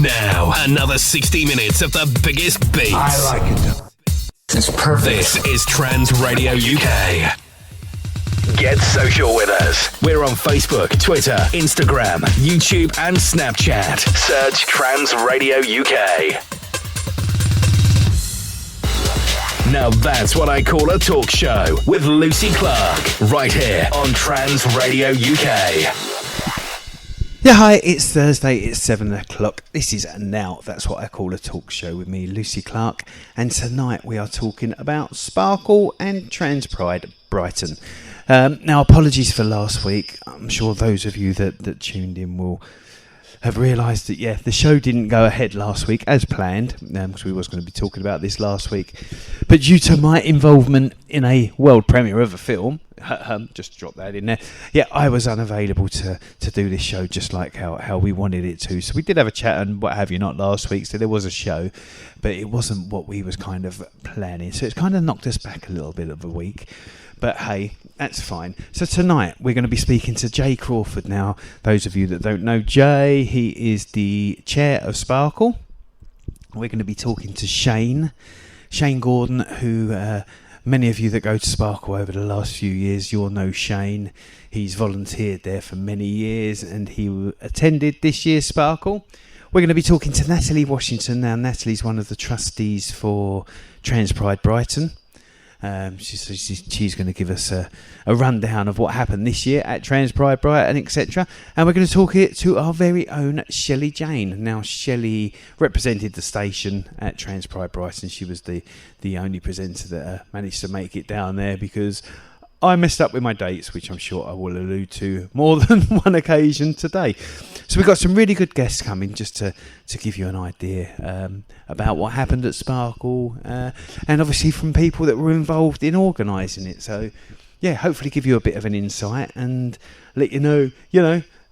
Now, another 60 minutes of the biggest beats. I like it. It's perfect. This is Trans Radio UK. Get social with us. We're on Facebook, Twitter, Instagram, YouTube, and Snapchat. Search Trans Radio UK. Now that's what I call a talk show with Lucy Clark, right here on Trans Radio UK. Yeah, hi, it's Thursday, it's 7 o'clock. This is Now That's What I Call a Talk Show with me, Lucy Clark. And tonight we are talking about Sparkle and Trans Pride Brighton. Now, apologies for last week. I'm sure those of you that tuned in will have realised that, yeah, the show didn't go ahead last week as planned, because we was going to be talking about this last week. But due to my involvement in a world premiere of a film, just drop that in there, yeah, I was unavailable to do this show just like how we wanted it to. So we did have a chat and what have you not last week, so there was a show, but it wasn't what we was kind of planning. So it's kind of knocked us back a little bit of a week. But hey, that's fine. So tonight we're going to be speaking to Jay Crawford. Now, those of you that don't know Jay, he is the chair of Sparkle. We're going to be talking to Shane Gordon, who many of you that go to Sparkle over the last few years, you'll know Shane. He's volunteered there for many years and he attended this year's Sparkle. We're going to be talking to Natalie Washington. Now, Natalie's one of the trustees for Trans Pride Brighton. She's going to give us a rundown of what happened this year at Trans Pride Brighton, etc. And we're going to talk it to our very own Shelley Jayne. Now, Shelley represented the station at Trans Pride Brighton. She was the only presenter that managed to make it down there because I messed up with my dates, which I'm sure I will allude to more than one occasion today. So we've got some really good guests coming just to give you an idea about what happened at Sparkle and obviously from people that were involved in organising it. So, yeah, hopefully give you a bit of an insight and let you know,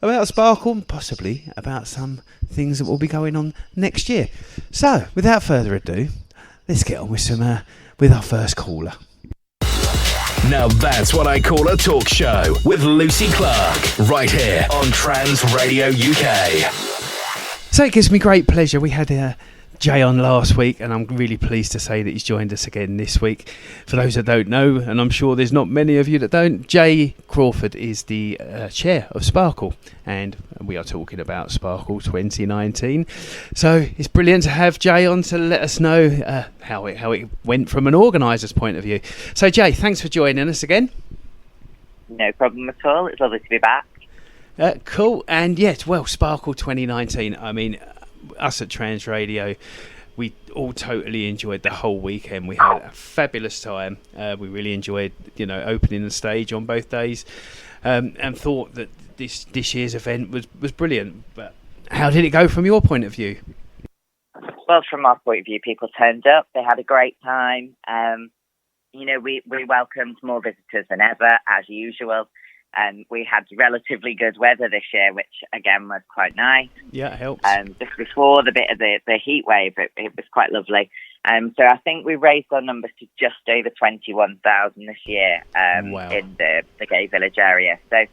about Sparkle and possibly about some things that will be going on next year. So, without further ado, let's get on with our first caller. Now that's what I call a talk show with Lucy Clark, right here on Trans Radio UK. So it gives me great pleasure. We had Jay on last week, and I'm really pleased to say that he's joined us again this week. For those that don't know, and I'm sure there's not many of you that don't, Jay Crawford is the chair of Sparkle, and we are talking about Sparkle 2019. So it's brilliant to have Jay on to let us know how it went from an organiser's point of view. So Jay, thanks for joining us again. No problem at all. It's lovely to be back. Cool. And yes, well, Sparkle 2019. I mean, us at Trans Radio, we all totally enjoyed the whole weekend. We had a fabulous time. We really enjoyed, opening the stage on both days, and thought that this year's event was brilliant. But how did it go from your point of view? Well, from our point of view, people turned up. They had a great time. We welcomed more visitors than ever, as usual. We had relatively good weather this year, which again was quite nice. Yeah, it helps. Just before the bit of the heat wave, it was quite lovely. So I think we raised our numbers to just over 21,000 this year wow. in the Gay Village area. So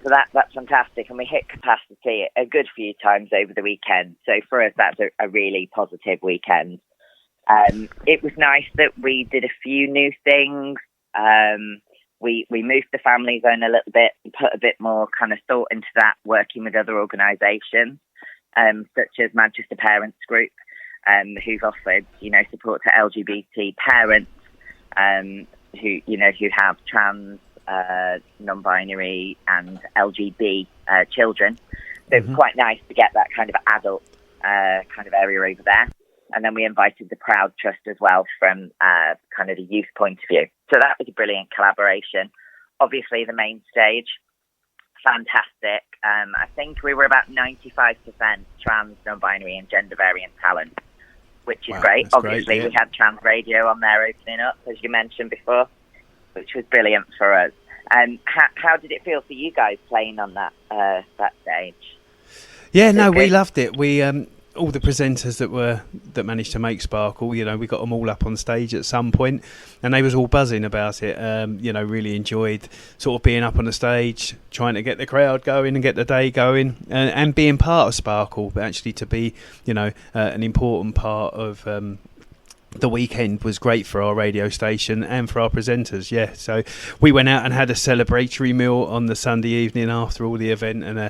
that's fantastic, and we hit capacity a good few times over the weekend. So for us, that's a really positive weekend. It was nice that we did a few new things. We moved the family zone a little bit and put a bit more kind of thought into that, working with other organisations, such as Manchester Parents Group, who've offered, support to LGBT parents, who have trans, non-binary and LGB children. So it's quite nice to get that kind of adult kind of area over there. And then we invited the Proud Trust as well from kind of the youth point of view. So that was a brilliant collaboration. Obviously, the main stage, fantastic. I think we were about 95% trans, non-binary and gender variant talent, which is great. Obviously, we had Trans Radio on there opening up, as you mentioned before, which was brilliant for us. How did it feel for you guys playing on that stage? Yeah, no, we loved it. We all the presenters that managed to make Sparkle, we got them all up on stage at some point, and they was all buzzing about it. Really enjoyed sort of being up on the stage, trying to get the crowd going and get the day going, and being part of Sparkle, but actually to be, an important part of the weekend was great for our radio station and for our presenters. Yeah, so we went out and had a celebratory meal on the Sunday evening after all the event, and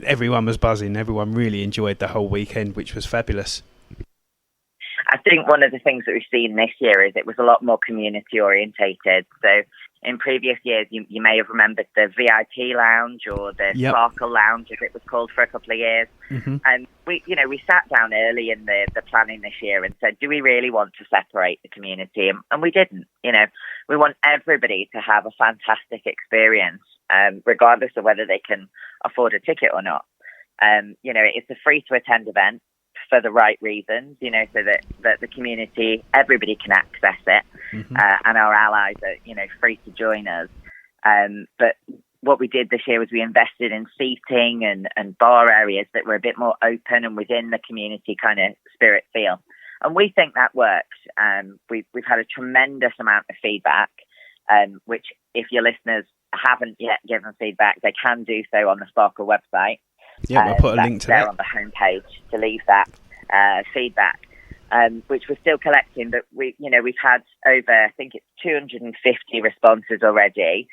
everyone was buzzing. Everyone really enjoyed the whole weekend, which was fabulous. I think one of the things that we've seen this year is it was a lot more community orientated. So in previous years, you may have remembered the VIP lounge or the Sparkle lounge, as it was called for a couple of years. Mm-hmm. And we sat down early in the planning this year and said, do we really want to separate the community? And we didn't. We want everybody to have a fantastic experience, regardless of whether they can afford a ticket or not. It's a free to attend event for the right reasons, so that the community, everybody can access it, mm-hmm. And our allies are, free to join us. But what we did this year was we invested in seating and bar areas that were a bit more open and within the community kind of spirit feel. And we think that works. We've had a tremendous amount of feedback, which if your listeners haven't yet given feedback, they can do so on the Sparkle website. Yeah, we'll put a link to there that on the homepage to leave that feedback, which we're still collecting. But we've had over, I think it's 250 responses already,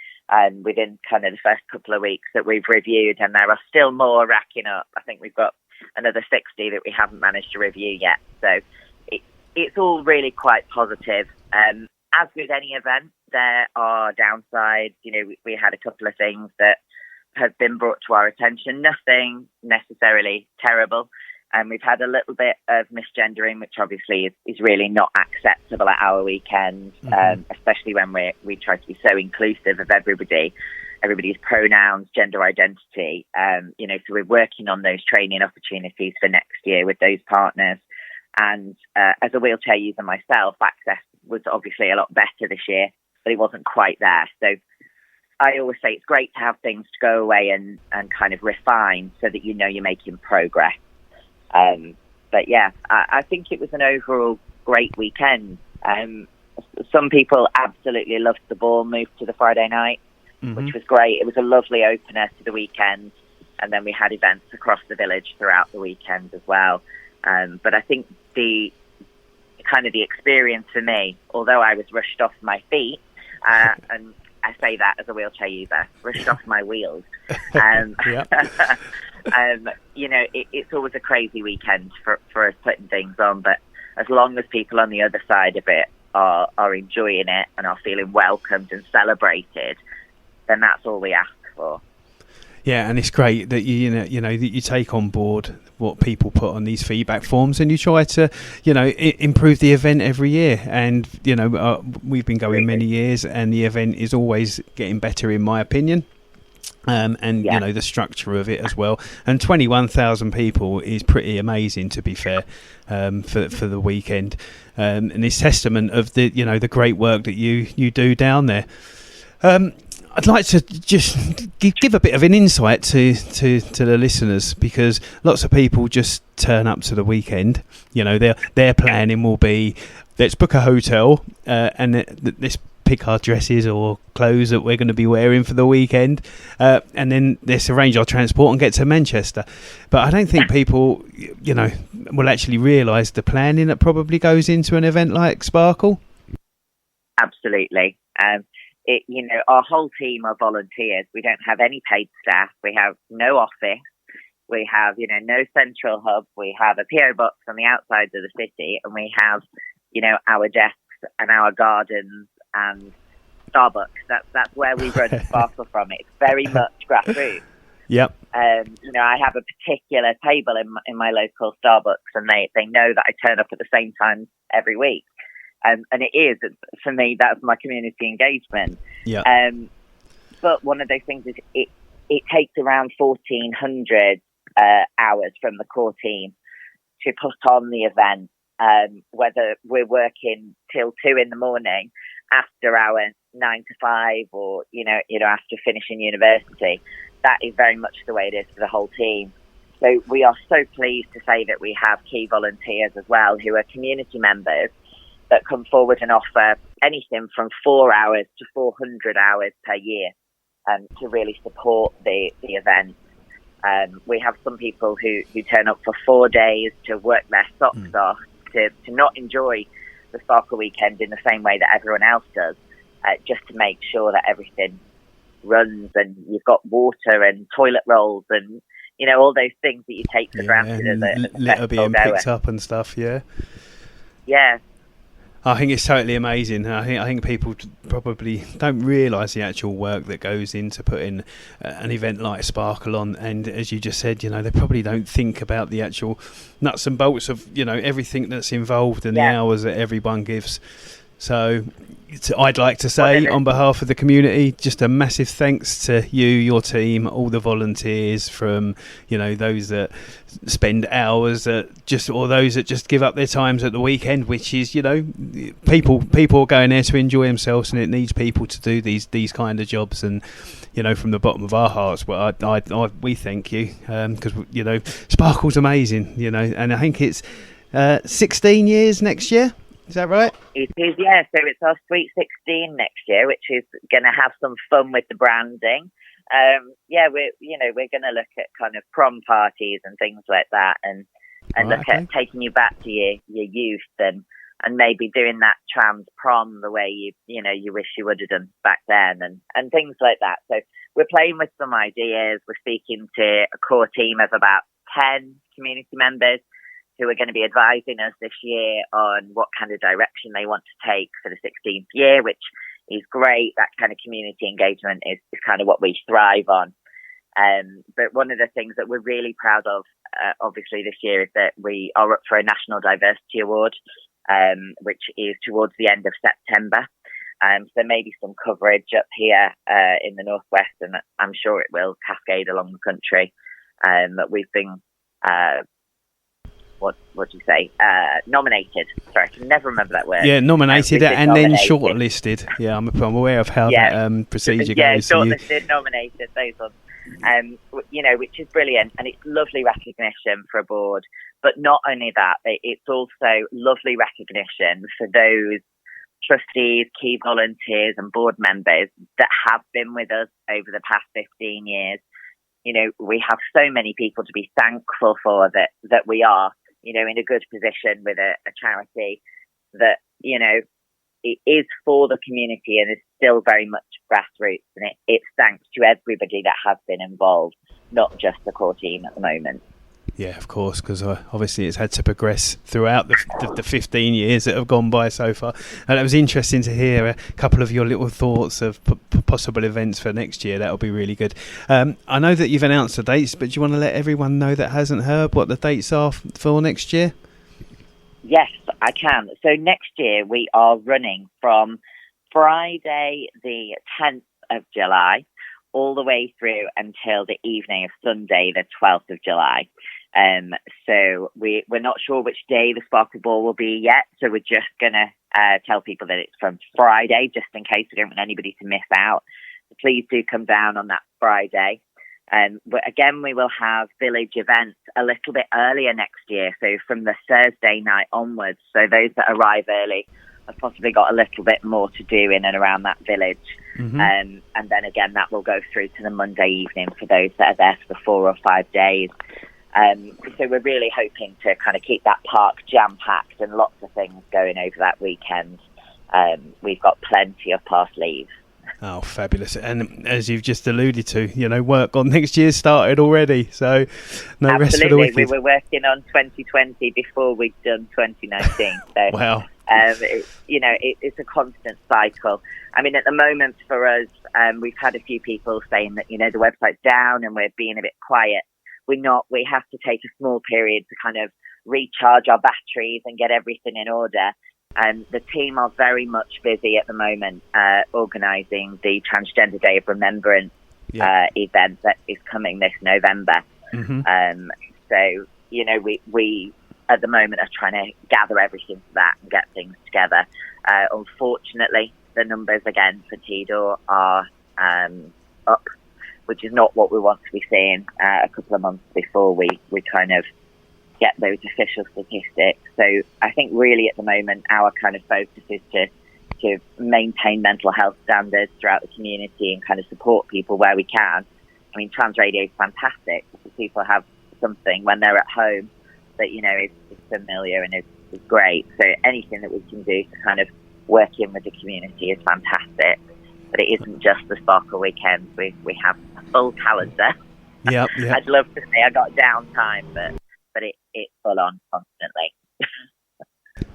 within kind of the first couple of weeks that we've reviewed, and there are still more racking up. I think we've got another 60 that we haven't managed to review yet. So it's all really quite positive. As with any event, there are downsides. We had a couple of things that have been brought to our attention, nothing necessarily terrible. And we've had a little bit of misgendering, which obviously is really not acceptable at our weekends, mm-hmm. Especially when we try to be so inclusive of everybody's pronouns, gender identity. So we're working on those training opportunities for next year with those partners. And as a wheelchair user myself, access was obviously a lot better this year, but it wasn't quite there. So I always say it's great to have things to go away and kind of refine so that you're making progress. But yeah, I think it was an overall great weekend. Some people absolutely loved the ball move to the Friday night, mm-hmm. which was great. It was a lovely opener to the weekend. And then we had events across the village throughout the weekend as well. But I think the experience for me, although I was rushed off my feet, and I say that as a wheelchair user, rushed off my wheels. It's always a crazy weekend for us putting things on, but as long as people on the other side of it are enjoying it and are feeling welcomed and celebrated, then that's all we ask for. Yeah, and it's great that that you take on board what people put on these feedback forms, and you try to improve the event every year. And we've been going many years, and the event is always getting better, in my opinion. The structure of it as well. And 21,000 people is pretty amazing, to be fair, for the weekend. And it's testament of the the great work that you do down there. I'd like to just give a bit of an insight to the listeners, because lots of people just turn up to the weekend. Their planning will be, let's book a hotel and let's pick our dresses or clothes that we're going to be wearing for the weekend, and then let's arrange our transport and get to Manchester. But I don't think people, will actually realise the planning that probably goes into an event like Sparkle. Absolutely. Our whole team are volunteers. We don't have any paid staff. We have no office. We have, no central hub. We have a PO box on the outside of the city, and we have, our desks and our gardens and Starbucks. That's where we run Sparkle from. It's very much grassroots. Yep. I have a particular table in my local Starbucks, and they know that I turn up at the same time every week. And it is, for me, that's my community engagement. Yeah. But one of those things is it takes around 1,400 hours from the core team to put on the event, whether we're working till 2 a.m. after our 9 to 5 or, after finishing university. That is very much the way it is for the whole team. So we are so pleased to say that we have key volunteers as well, who are community members that come forward and offer anything from 4 hours to 400 hours per year to really support the event. We have some people who turn up for 4 days to work their socks off, to not enjoy the Sparkle weekend in the same way that everyone else does, just to make sure that everything runs and you've got water and toilet rolls and, you know, all those things that you take for granted as a litter being picked up and stuff. Yeah. I think it's totally amazing. I think people probably don't realise the actual work that goes into putting an event like Sparkle on. And as you just said, you know, they probably don't think about the actual nuts and bolts of, you know, everything that's involved and the hours that everyone gives. So I'd like to say, on behalf of the community, just a massive thanks to you, your team, all the volunteers, from, you know, those that spend hours or those that just give up their times at the weekend, which is, you know, people are going there to enjoy themselves, and it needs people to do these kind of jobs. And, you know, from the bottom of our hearts, well, we thank you, because, you know, Sparkle's amazing, you know, and I think it's 16 years next year. Is that right? It is, yeah. So it's our Sweet 16 next year, which is going to have some fun with the branding. We're going to look at kind of prom parties and things like that, and look at taking you back to your youth and maybe doing that trans prom the way you wish you would have done back then, and things like that. So we're playing with some ideas. We're speaking to a core team of about 10 community members who are going to be advising us this year on what kind of direction they want to take for the 16th year, which is great. That kind of community engagement is kind of what we thrive on. But one of the things that we're really proud of, obviously, this year is that we are up for a National Diversity Award, which is towards the end of September. So maybe some coverage up here in the Northwest, and I'm sure it will cascade along the country. We've been... what do you say? Nominated. Sorry, I can never remember that word. Yeah, nominated and then shortlisted. Yeah, I'm aware of how that procedure goes. Yeah, shortlisted, nominated, those ones. Which is brilliant, and it's lovely recognition for a board. But not only that, it's also lovely recognition for those trustees, key volunteers, and board members that have been with us over the past 15 years. You know, we have so many people to be thankful for that we are, you know, in a good position with a charity that, you know, it is for the community and is still very much grassroots. And it's thanks to everybody that has been involved, not just the core team at the moment. Yeah, of course, because obviously it's had to progress throughout the 15 years that have gone by so far. And it was interesting to hear a couple of your little thoughts of possible events for next year. That'll be really good. I know that you've announced the dates, but do you want to let everyone know that hasn't heard what the dates are for next year? Yes, I can. So next year we are running from Friday the 10th of July all the way through until the evening of Sunday the 12th of July. So we're not sure which day the Sparkle Ball will be yet, so we're just going to tell people that it's from Friday, just in case we don't want anybody to miss out. So please do come down on that Friday. But again, we will have village events a little bit earlier next year, so from the Thursday night onwards. So those that arrive early have possibly got a little bit more to do in and around that village. Mm-hmm. And then again, that will go through to the Monday evening for those that are there for the 4 or 5 days. So we're really hoping to kind of keep that park jam-packed and lots of things going over that weekend. We've got plenty up our sleeves. Oh, fabulous. And as you've just alluded to, you know, work on next year started already, so no Absolutely. Rest for the wicked. We were working on 2020 before we'd done 2019. So, wow. It's a constant cycle. I mean, at the moment for us, we've had a few people saying that, you know, the website's down and we're being a bit quiet. We're not. We have to take a small period to kind of recharge our batteries and get everything in order. The team are very much busy at the moment organising the Transgender Day of Remembrance event that is coming this November. Mm-hmm. So, you know, we at the moment are trying to gather everything for that and get things together. Unfortunately, the numbers again for TDOR are up. which is not what we want to be seeing a couple of months before we kind of get those official statistics. So I think really at the moment our kind of focus is to maintain mental health standards throughout the community and kind of support people where we can. I mean, trans radio is fantastic because people have something when they're at home that, you know, is familiar and is great. So anything that we can do to kind of work in with the community is fantastic. But it isn't just the Sparkle weekends. We have a full calendar. Yep. I'd love to say I got downtime, but it's full on constantly.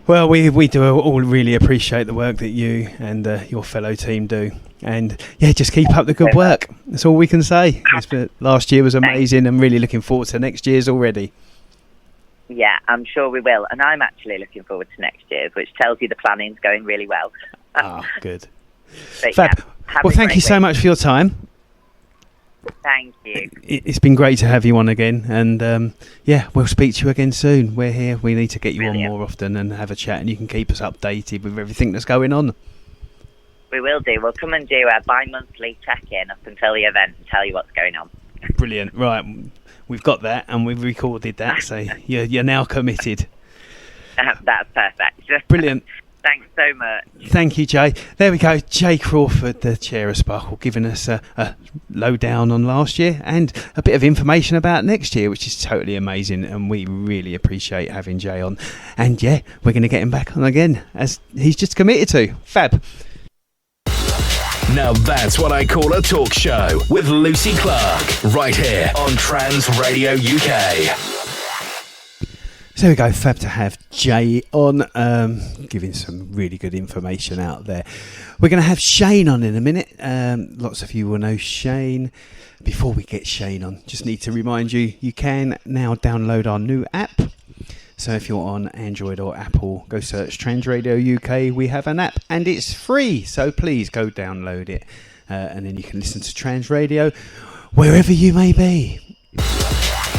Well, we do all really appreciate the work that you and your fellow team do. And yeah, just keep up the good work. That's all we can say. Last year was amazing. I'm really looking forward to next year's already. Yeah, I'm sure we will. And I'm actually looking forward to next year's, which tells you the planning's going really well. Good. But Fab. Yeah, well, thank you so much for your time. Thank you. It's been great to have you on again. And yeah, we'll speak to you again soon. We're here. We need to get you on more often and have a chat, and you can keep us updated with everything that's going on. We will do. We'll come and do a bi-monthly check-in up until the event and tell you what's going on. Brilliant. Right. We've got that and we've recorded that. So you're now committed. That's perfect. Brilliant. Thanks so much. Thank you, Jay. There we go. Jay Crawford, the chair of Sparkle, giving us a lowdown on last year and a bit of information about next year, which is totally amazing. And we really appreciate having Jay on. And yeah, we're going to get him back on again, as he's just committed to. Fab. Now that's what I call a talk show with Lucy Clark, right here on Trans Radio UK. So there we go, fab to have Jay on, giving some really good information out there. We're going to have Shane on in a minute. Lots of you will know Shane. Before we get Shane on, just need to remind you, you can now download our new app. So if you're on Android or Apple, go search Trans Radio UK. We have an app and it's free. So please go download it. And then you can listen to Trans Radio wherever you may be.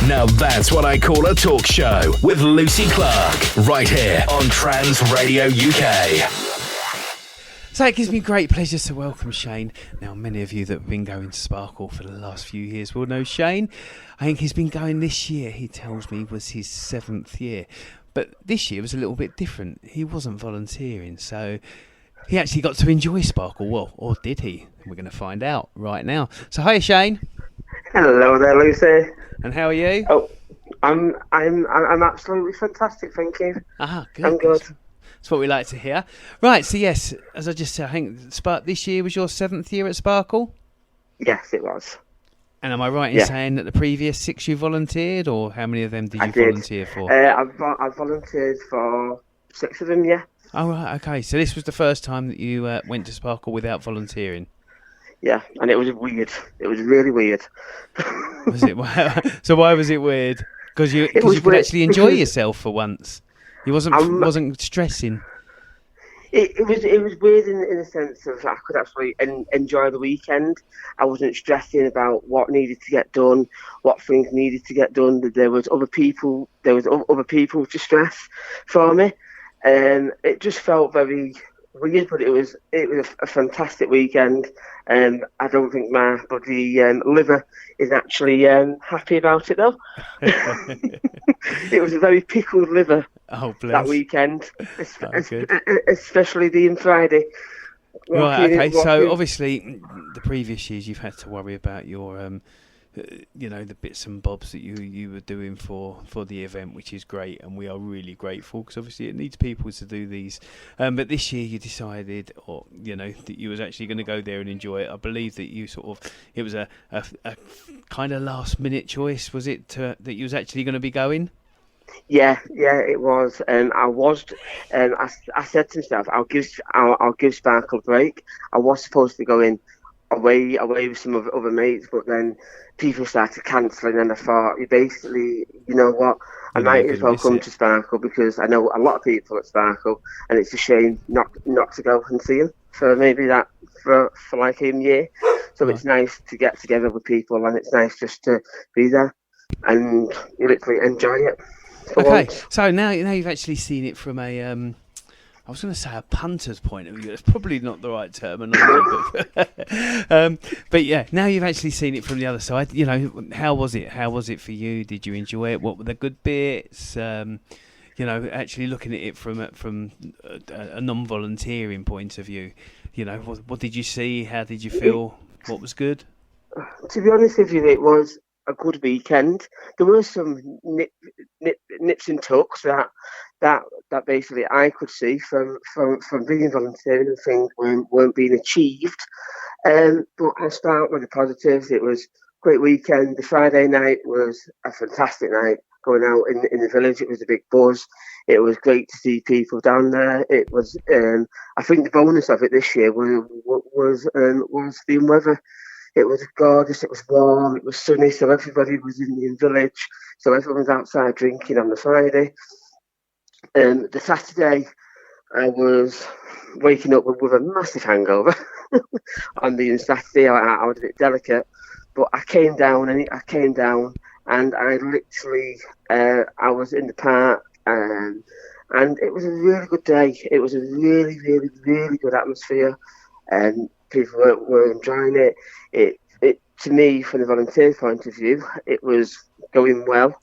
Now that's what I call a talk show with Lucy Clark, right here on Trans Radio UK. So it gives me great pleasure to welcome Shane. Now, many of you that have been going to Sparkle for the last few years will know Shane. I think he's been going this year, he tells me, was his 7th year. But this year was a little bit different. He wasn't volunteering, so he actually got to enjoy Sparkle. Well, or did he? We're going to find out right now. So hi, Shane. Hello there, Lucy. And how are you? Oh, I'm absolutely fantastic, thank you. Good. I'm good. That's what we like to hear. Right, so yes, as I just said, I think this year was your 7th year at Sparkle? Yes, it was. And am I right in saying that the previous 6 you volunteered, or how many of them did you volunteer for? I volunteered for 6 of them, yeah. Oh, right, okay. So this was the first time that you went to Sparkle without volunteering? Yeah, and it was weird. It was really weird. Was it? So why was it weird? Because you could actually enjoy yourself for once. You wasn't stressing. It was weird in the sense of I could actually enjoy the weekend. I wasn't stressing about what needed to get done, what things needed to get done. There was other people to stress for me, and it just felt very weird. But it was a fantastic weekend. I don't think my bloody liver is actually happy about it though. It was a very pickled liver that weekend, especially the Friday. Right, okay. So obviously, the previous years you've had to worry about your, the bits and bobs that you were doing for the event, which is great, and we are really grateful because obviously it needs people to do these. But this year you decided, that you was actually going to go there and enjoy it. I believe that it was a kind of last minute choice, was it, that you was actually going to be going? Yeah, it was. I said to myself, I'll give Sparkle a break. I was supposed to go in away with some of other mates, but then people started cancelling, and I thought, basically, you know what, I might as well come to Sparkle because I know a lot of people at Sparkle, and it's a shame not to go and see them for maybe that for like a year. So It's nice to get together with people, and it's nice just to be there and literally enjoy it. Okay, so now you've actually seen it from a I was going to say a punter's point of view. That's probably not the right terminology. But yeah, now you've actually seen it from the other side. You know, how was it? How was it for you? Did you enjoy it? What were the good bits? You know, actually looking at it from a non-volunteering point of view. You know, what did you see? How did you feel? What was good? To be honest with you, it was a good weekend. There were some nips and tucks that basically I could see from being volunteering and things weren't being achieved. But I'll start with the positives. It was a great weekend. The Friday night was a fantastic night. Going out in the village, it was a big buzz. It was great to see people down there. It was, I think, the bonus of it this year was the weather. It was gorgeous. It was warm. It was sunny, so everybody was in the village. So everyone was outside drinking on the Friday. The Saturday, I was waking up with a massive hangover. On the Saturday, I was a bit delicate, but I came down and I literally, I was in the park, and it was a really good day. It was a really, really, really good atmosphere, and people were enjoying it. It to me, from the volunteer point of view, it was going well.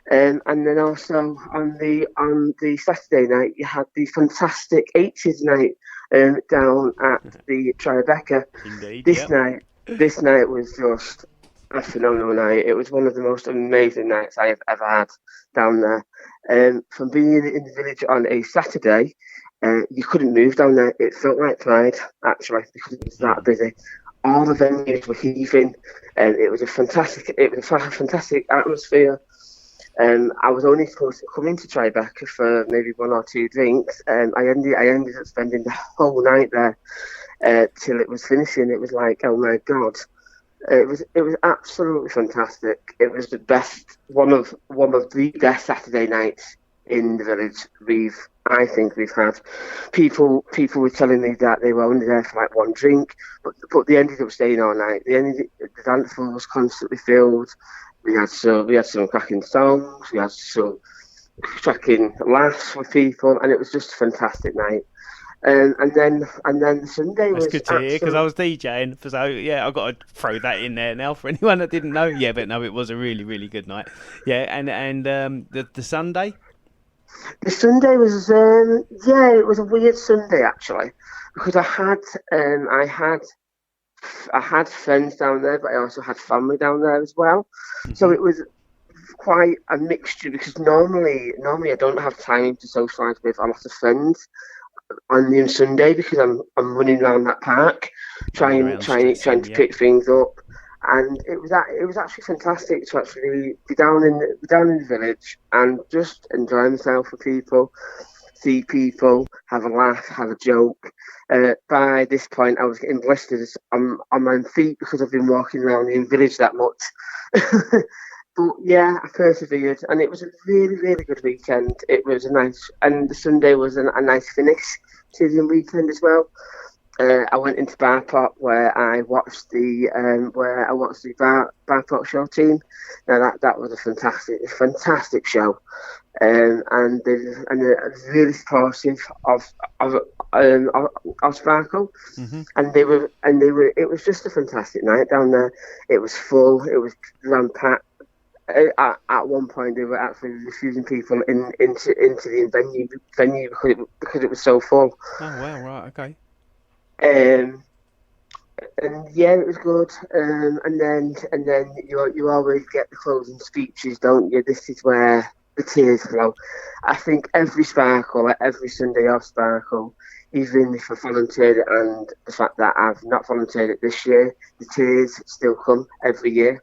And then also on the Saturday night, you had the fantastic 80s night down at the Tribeca. Indeed. This night was just a phenomenal night. It was one of the most amazing nights I have ever had down there. From being in the village on a Saturday, you couldn't move down there. It felt like Pride, actually, because it was that busy. All the venues were heaving, and it was a fantastic atmosphere. I was only supposed to come into Tribeca for maybe one or two drinks, and I ended up spending the whole night there till it was finishing. It was like, oh my God. It was absolutely fantastic. It was the best, one of the best Saturday nights in the village I think we've had. People were telling me that they were only there for like one drink, but they ended up staying all night. The dance floor was constantly filled. We had some cracking songs. We had some cracking laughs with people, and it was just a fantastic night. And then the Sunday was. That's good to hear, because I was DJing, so yeah, I've got to throw that in there now for anyone that didn't know. Yeah, but no, it was a really, really good night. Yeah, and the Sunday. The Sunday was it was a weird Sunday actually, because I had friends down there, but I also had family down there as well. Mm-hmm. So it was quite a mixture, because normally I don't have time to socialise with a lot of friends on the Sunday, because I'm running around that park trying to pick things up, and it was actually fantastic to actually be down in the village and just enjoy myself with people, see people, have a laugh, have a joke. By this point, I was getting blisters on my feet because I've been walking around the village that much. But yeah, I persevered, and it was a really, really good weekend. It was and the Sunday was a nice finish to the weekend as well. I went into Bar Pop where I watched the Bar Pop show team. Now that was a fantastic show, and they're really supportive of Sparkle, mm-hmm. and they were. It was just a fantastic night down there. It was full. It was rampant. At one point, they were actually refusing people into the venue because it was so full. Oh wow! Right, okay. And yeah, it was good. And then you always get the closing speeches, don't you? This is where the tears flow. I think every Sunday of Sparkle, even if I volunteered, and the fact that I've not volunteered it this year, the tears still come every year,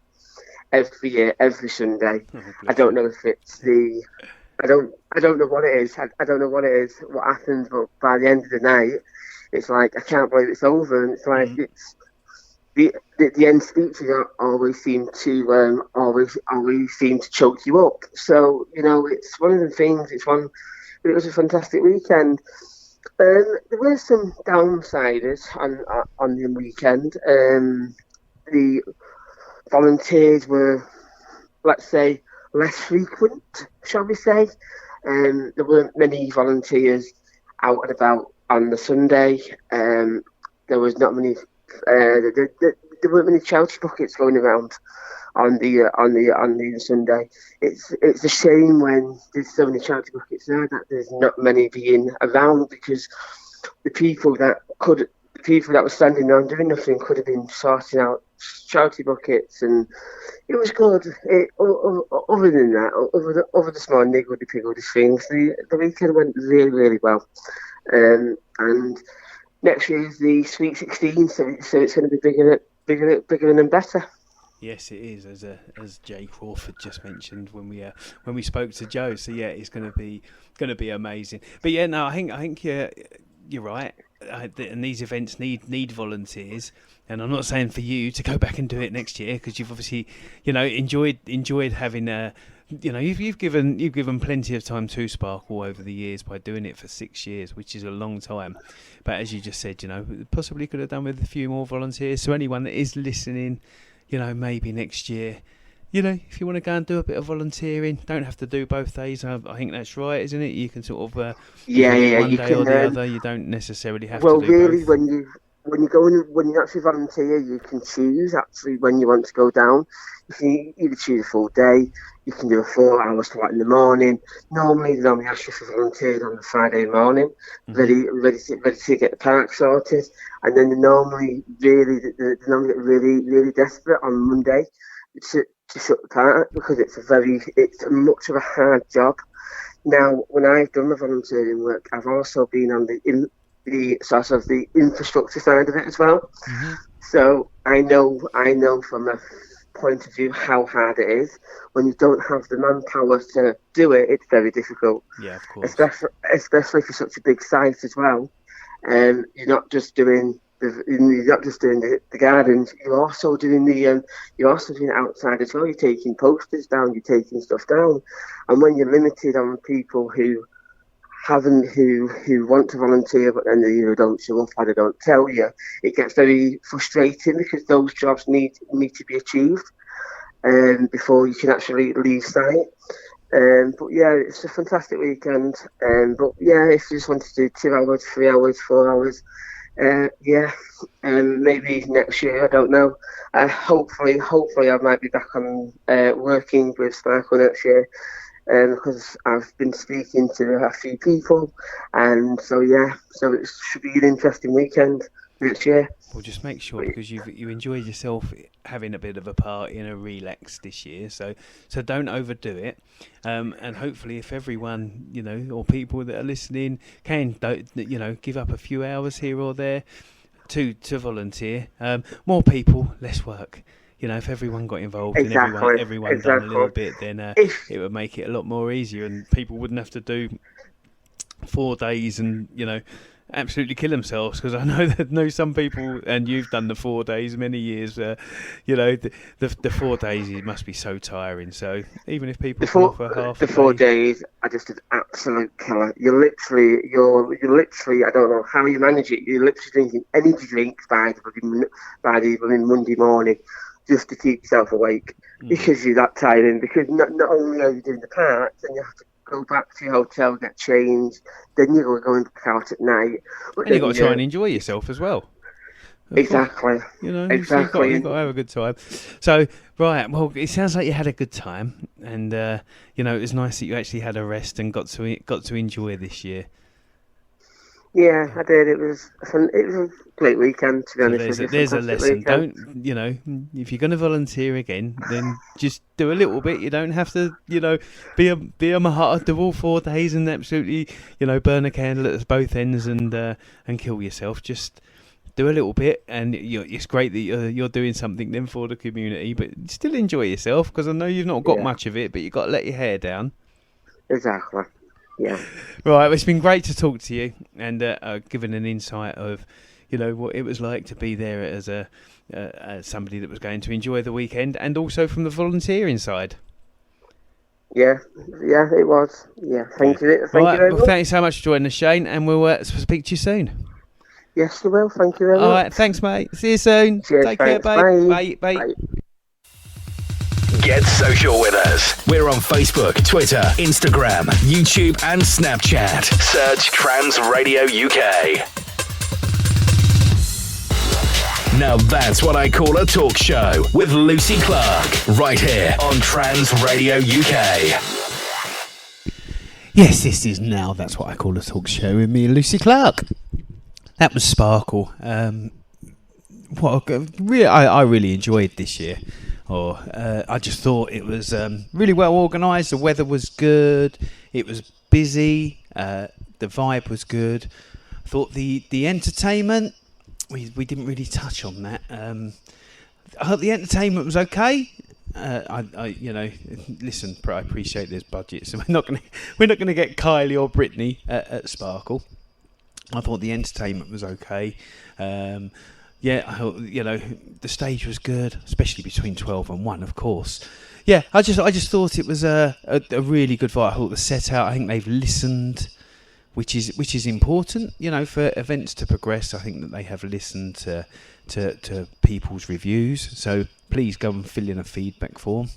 every Sunday. Oh, I don't know if it's I don't know what it is. I don't know what it is, what happens, but by the end of the night, it's like, I can't believe it's over, and it's like, it's the end speeches always seem to choke you up. So, you know, it's one of the things. It was a fantastic weekend. There were some downsiders on the weekend. The volunteers were, let's say, less frequent, shall we say. There weren't many volunteers out and about on the Sunday. There was not many. There weren't many charity buckets going around on the Sunday. It's a shame when there's so many charity buckets there that there's not many being around, because the people that were standing there doing nothing could have been sorting out charity buckets, and it was good. Other than that, other the small niggledy-piggledy things, the weekend went really, really well. And next year is the Sweet 16, so it's going to be bigger and better. Yes, it is, as Jay Crawford just mentioned when we spoke to Joe. So yeah, it's going to be amazing. But yeah, no, I think you're right. And these events need volunteers. And I'm not saying for you to go back and do it next year, because you've obviously enjoyed having you've given plenty of time to Sparkle over the years by doing it for 6 years, which is a long time. But as you just said, possibly could have done with a few more volunteers. So anyone that is listening, maybe next year, if you want to go and do a bit of volunteering, don't have to do both days. I think that's right, isn't it? You can sort of one day or the other. You don't necessarily have to do both. Well, really, when you go in, when you actually volunteer, you can choose actually when you want to go down. You can either choose a full day. You can do a 4 hour slot in the morning. Normally ask you for volunteers on the Friday morning, ready to get the park sorted, and then they normally get really desperate on Monday to shut the park, because it's much of a hard job. Now, when I've done the volunteering work, I've also been on the sort of the infrastructure side of it as well. Mm-hmm. So I know from a point of view how hard it is. When you don't have the manpower to do it, it's very difficult. Yeah, of course. Especially for such a big site as well. You're not just doing the gardens. You're also doing it outside as well. You're taking posters down. You're taking stuff down. And when you're limited on people who want to volunteer, but then they either don't show up or they don't tell you, it gets very frustrating, because those jobs need to be achieved before you can actually leave site. But yeah, it's a fantastic weekend. But yeah, if you just want to do 2 hours, 3 hours, 4 hours, maybe next year, I don't know. Hopefully I might be back on working with Sparkle next year. Because I've been speaking to a few people, and so it should be an interesting weekend next year. Well, just make sure, because you enjoyed yourself having a bit of a party and a relax this year, so don't overdo it. And hopefully, if everyone, or people that are listening can, give up a few hours here or there to volunteer, more people, less work. If everyone got involved and everyone done a little bit, then it would make it a lot more easier, and people wouldn't have to do 4 days and, absolutely kill themselves. Because I know some people, and you've done the 4 days many years, the 4 days, it must be so tiring. So even if people come for half the 4 days are just an absolute killer. You're literally, I don't know how you manage it. You're literally drinking energy drinks by the Monday morning, just to keep yourself awake, because you're that tired. And because not only are you doing the parts, and you have to go back to your hotel, get changed, then you're going back out at night. And you've got to try and enjoy yourself as well. Exactly. Exactly. You've got to have a good time. So, right, well, it sounds like you had a good time, and it was nice that you actually had a rest and got to enjoy this year. Yeah, I did. It was a great weekend, to be honest. There's a lesson. Weekend. Don't, if you're going to volunteer again, then just do a little bit. You don't have to, be a martyr, do all 4 days and absolutely, burn a candle at both ends and kill yourself. Just do a little bit, and it's great that you're doing something then for the community, but still enjoy yourself, because I know you've not got much of it, but you've got to let your hair down. Exactly. Yeah. Right, it's been great to talk to you and given an insight of, what it was like to be there as somebody that was going to enjoy the weekend, and also from the volunteering side. Yeah, it was. Yeah, thank you. Thank you very much. Thank you so much for joining us, Shane, and we'll speak to you soon. Yes, we will. Thank you very much. All right, thanks, mate. See you soon. Cheers, Take care. Bye. Bye. Get social with us. We're on Facebook, Twitter, Instagram, YouTube and Snapchat. Search Trans Radio UK. Now that's what I call a talk show with Lucy Clark, right here on Trans Radio UK. Yes, this is Now That's What I Call a Talk Show with me, Lucy Clark. That was Sparkle. I really enjoyed this year. I just thought it was really well organised. The weather was good. It was busy. The vibe was good. I thought the entertainment, we didn't really touch on that. I thought the entertainment was okay. Listen, I appreciate there's budgets, so we're not gonna get Kylie or Britney at Sparkle. I thought the entertainment was okay. I thought, the stage was good, especially between 12 and 1, of course. Yeah, I just thought it was a really good vibe. I thought the set out, I think they've listened, which is important, for events to progress. I think that they have listened to people's reviews. So please go and fill in a feedback form.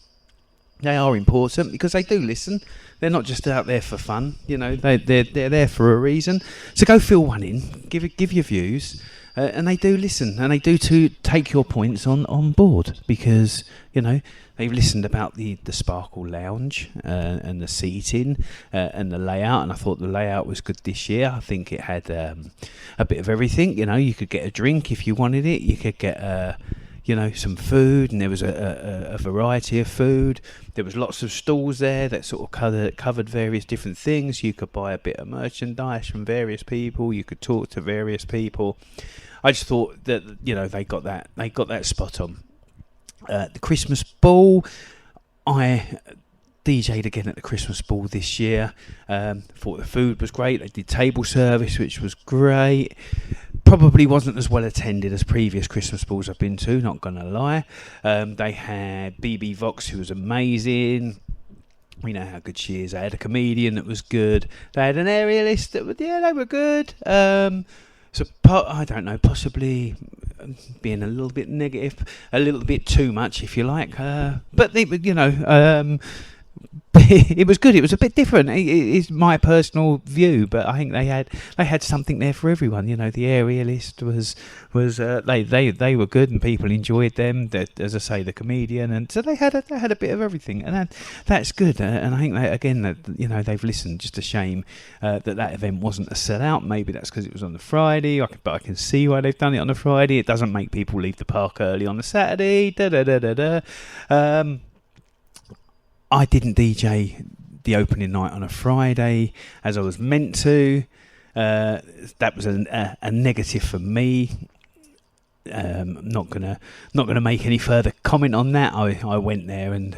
They are important because they do listen. They're not just out there for fun. They're there for a reason. So go fill one in, give your views. And they do listen, and they do take your points on board, because they've listened about the Sparkle Lounge and the seating and the layout, and I thought the layout was good this year. I think it had a bit of everything. You could get a drink if you wanted it. You could get some food, and there was a variety of food. There was lots of stalls there that sort of covered various different things. You could buy a bit of merchandise from various people. You could talk to various people. I just thought that they got that spot on. The Christmas ball, I DJ'd again at the Christmas ball this year. Thought the food was great. They did table service, which was great. Probably wasn't as well attended as previous Christmas balls I've been to, not gonna lie. They had BB Vox, who was amazing. We know how good she is. They had a comedian that was good. They had an aerialist that they were good. So I don't know, possibly being a little bit negative, a little bit too much, if you like. But it was good. It was a bit different. It's my personal view, but I think they had something there for everyone. The aerialist was they were good, and people enjoyed them. As I say, the comedian, and so they had a bit of everything, and that's good. And I think that they've listened. Just a shame that event wasn't a sellout. Maybe that's because it was on the Friday. But I can see why they've done it on the Friday. It doesn't make people leave the park early on the Saturday. I didn't DJ the opening night on a Friday as I was meant to. That was a negative for me. Not gonna make any further comment on that. I went there, and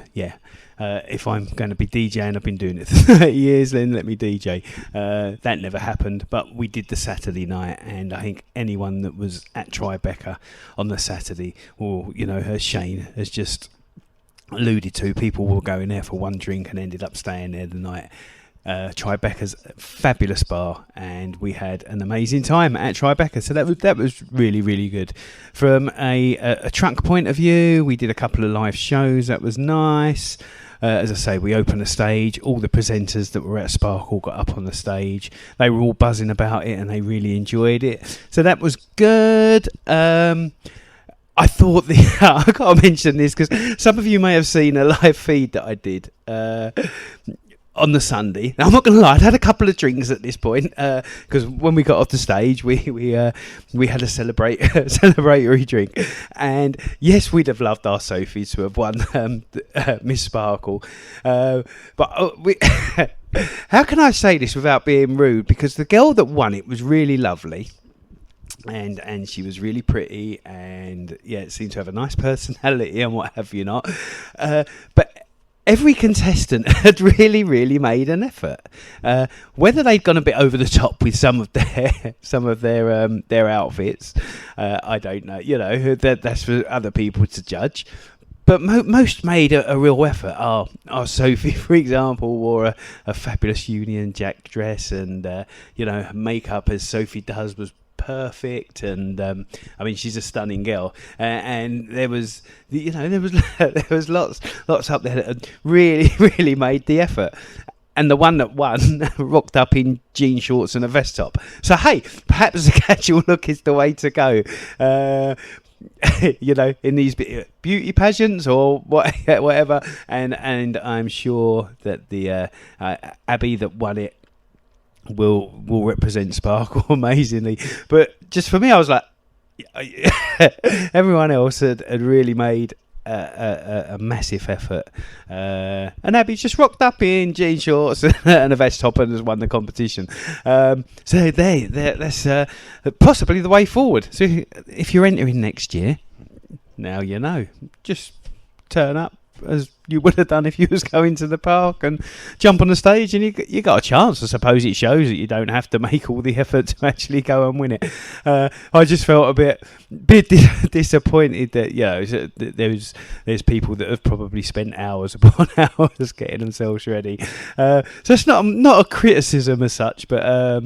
if I'm going to be DJing, I've been doing it for 30 years, then let me DJ. That never happened, but we did the Saturday night, and I think anyone that was at Tribeca on the Saturday, or as Shane has just alluded to, people were going there for one drink and ended up staying there the night. Tribeca's a fabulous bar, and we had an amazing time at Tribeca, so that was really, really good. From a truck point of view, we did a couple of live shows. That was nice. As I say, we opened the stage. All the presenters that were at Sparkle got up on the stage. They were all buzzing about it, and they really enjoyed it, so that was good. I thought I can't mention this because some of you may have seen a live feed that I did on the Sunday. Now, I'm not going to lie, I'd had a couple of drinks at this point because when we got off the stage, we had a celebratory drink, and yes, we'd have loved our Sophies to have won Miss Sparkle, but we. How can I say this without being rude? Because the girl that won it was really lovely. And she was really pretty, and it seemed to have a nice personality and what have you not. But every contestant had really, really made an effort. Whether they'd gone a bit over the top with some of their outfits, I don't know. That's for other people to judge. But most made a real effort. Our Sophie, for example, wore a fabulous Union Jack dress, and makeup, as Sophie does, was perfect, and I mean, she's a stunning girl, and there was there was lots up there that had really made the effort. And the one that won rocked up in jean shorts and a vest top. So hey, perhaps a casual look is the way to go. In these beauty pageants or whatever. And I'm sure that the Abby that won it will represent Sparkle amazingly. But just for me, I was like, everyone else had really made a massive effort, and Abby just rocked up in jean shorts and a vest top and has won the competition. So that's possibly the way forward. So if you're entering next year, now you know, just turn up as you would have done if you was going to the park and jump on the stage, and you got a chance. I suppose it shows that you don't have to make all the effort to actually go and win it. I just felt a bit disappointed that there's people that have probably spent hours upon hours getting themselves ready. So it's not a criticism as such, but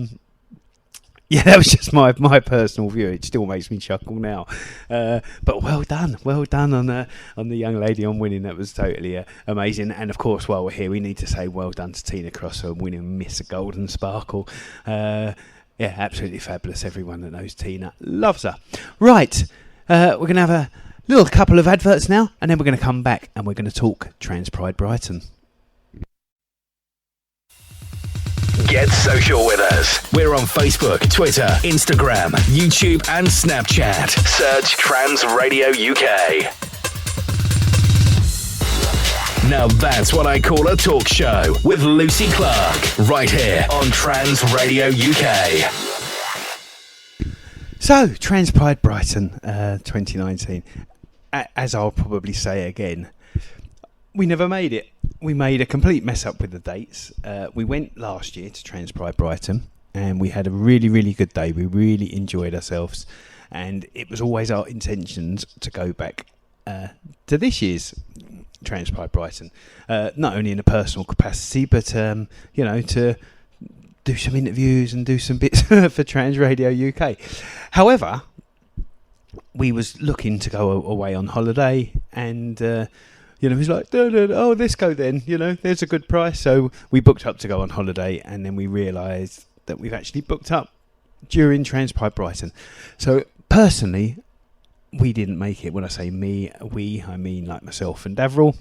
yeah, that was just my personal view. It still makes me chuckle now. But well done on the young lady on winning. That was totally amazing. And of course, while we're here, we need to say well done to Tina Cross for winning Miss Golden Sparkle. Yeah, absolutely fabulous. Everyone that knows Tina loves her. Right, we're going to have a little couple of adverts now, and then we're going to come back and we're going to talk Trans Pride Brighton. Get social with us. We're on Facebook, Twitter, Instagram, YouTube and Snapchat. Search Trans Radio UK. Now that's what I call a talk show with Lucy Clark, right here on Trans Radio UK. So, Trans Pride Brighton 2019. As I'll probably say again, we never made it. We made a complete mess up with the dates. We went last year to Trans Pride Brighton, and we had a really good day. We really enjoyed ourselves, and it was always our intentions to go back to this year's Trans Pride Brighton, not only in a personal capacity, but to do some interviews and do some bits for Trans Radio UK. However, we was looking to go away on holiday, and he's like, oh, let's go then. There's a good price. So we booked up to go on holiday, and then we realised that we've actually booked up during Trans Pride Brighton. So personally, we didn't make it. When I say me, I mean like myself and Davril.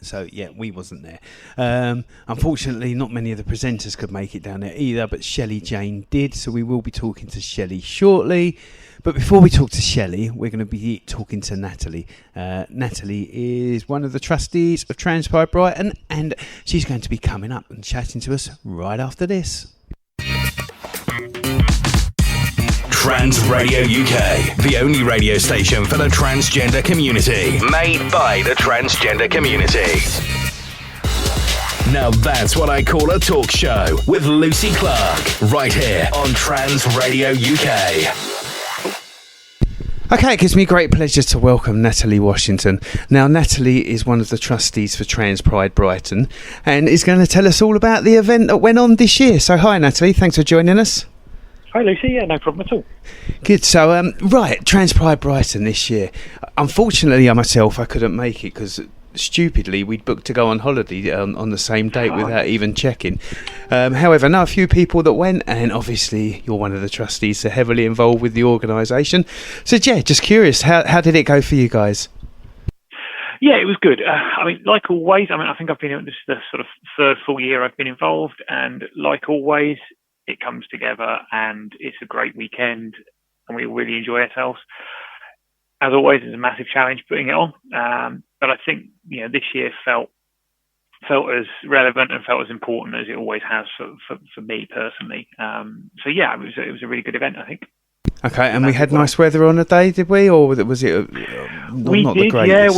So yeah, we wasn't there. Unfortunately, not many of the presenters could make it down there either, but Shelley, Jayne did. So we will be talking to Shelley shortly. But before we talk to Shelley, we're going to be talking to Natalie. Natalie is one of the trustees of Trans Pride Brighton, and she's going to be coming up and chatting to us right after this. Trans Radio UK, the only radio station for the transgender community, made by the transgender community. Now that's what I call a talk show with Lucy Clark, right here on Trans Radio UK. Okay, it gives me great pleasure to welcome Natalie Washington. Now, Natalie is one of the trustees for Trans Pride Brighton and is going to tell us all about the event that went on this year. So, hi, Natalie. Thanks for joining us. Hi, Lucy. Yeah, no problem at all. Good. So, right, Trans Pride Brighton this year. Unfortunately, I couldn't make it because stupidly we'd booked to go on holiday on the same date without even checking. However, I know a few people that went, and obviously you're one of the trustees, so heavily involved with the organisation. So yeah, just curious, how did it go for you guys? Yeah, it was good. Like always, I think I've been, this is the sort of third full year I've been involved, and like always, it comes together and it's a great weekend and we really enjoy ourselves. As always, it's a massive challenge putting it on. But I think, this year felt as relevant and felt as important as it always has for me personally. So yeah, it was a really good event, I think. Okay, and we had nice weather on the day, did we? Or was it not the greatest? Yeah,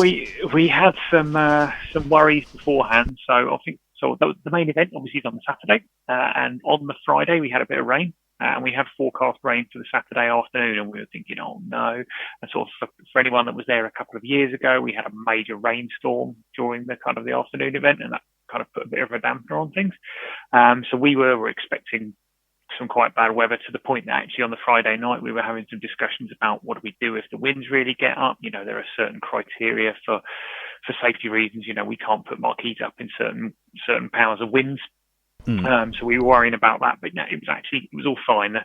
we had some worries beforehand. So I think that was the main event obviously is on the Saturday, and on the Friday we had a bit of rain. And we had forecast rain for the Saturday afternoon, and we were thinking, oh no. And sort of for anyone that was there a couple of years ago, we had a major rainstorm during the kind of the afternoon event, and that kind of put a bit of a dampener on things. So we were expecting some quite bad weather, to the point that actually on the Friday night we were having some discussions about what do we do if the winds really get up. There are certain criteria for safety reasons. We can't put marquees up in certain powers of winds. So we were worrying about that, but it was all fine.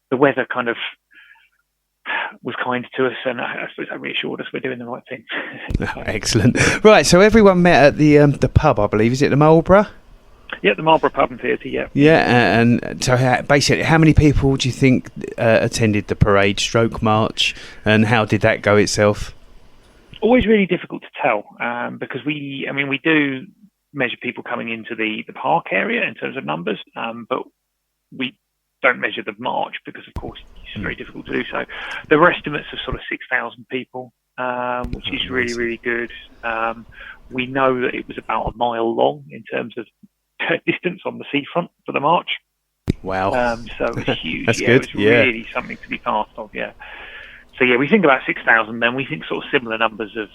The weather kind of was kind to us, and I suppose that reassured us we're doing the right thing. Excellent. Right, so everyone met at the pub, I believe. Is it the Marlborough? Yeah, the Marlborough Pub and Theatre, yeah. Yeah, and so basically, how many people do you think attended the parade / march, and how did that go itself? Always really difficult to tell, because we do measure people coming into the park area in terms of numbers, but we don't measure the march because, of course, it's very difficult to do so. There were estimates of sort of 6,000 people, which is really, really good. We know that it was about a mile long in terms of distance on the seafront for the march. Wow. So it was huge. That's good. It was really something to be part of, yeah. So, we think about 6,000, then we think sort of similar numbers of,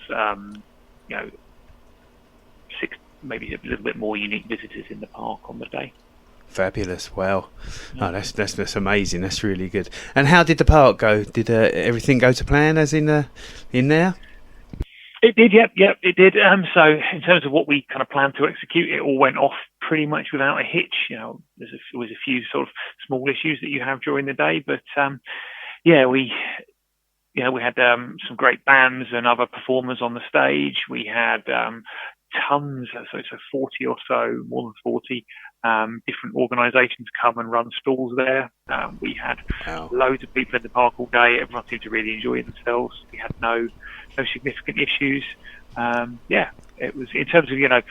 6, maybe a little bit more unique visitors in the park on the day. Fabulous! Wow, oh, that's amazing. That's really good. And how did the park go? Did everything go to plan, as in there? It did. Yep, it did. So in terms of what we kind of planned to execute, it all went off pretty much without a hitch. There was a few sort of small issues that you have during the day, but we had some great bands and other performers on the stage. We had tons, so 40 or so, more than 40 different organisations come and run stalls there. We had loads of people in the park all day. Everyone seemed to really enjoy themselves. We had no significant issues. It was, in terms of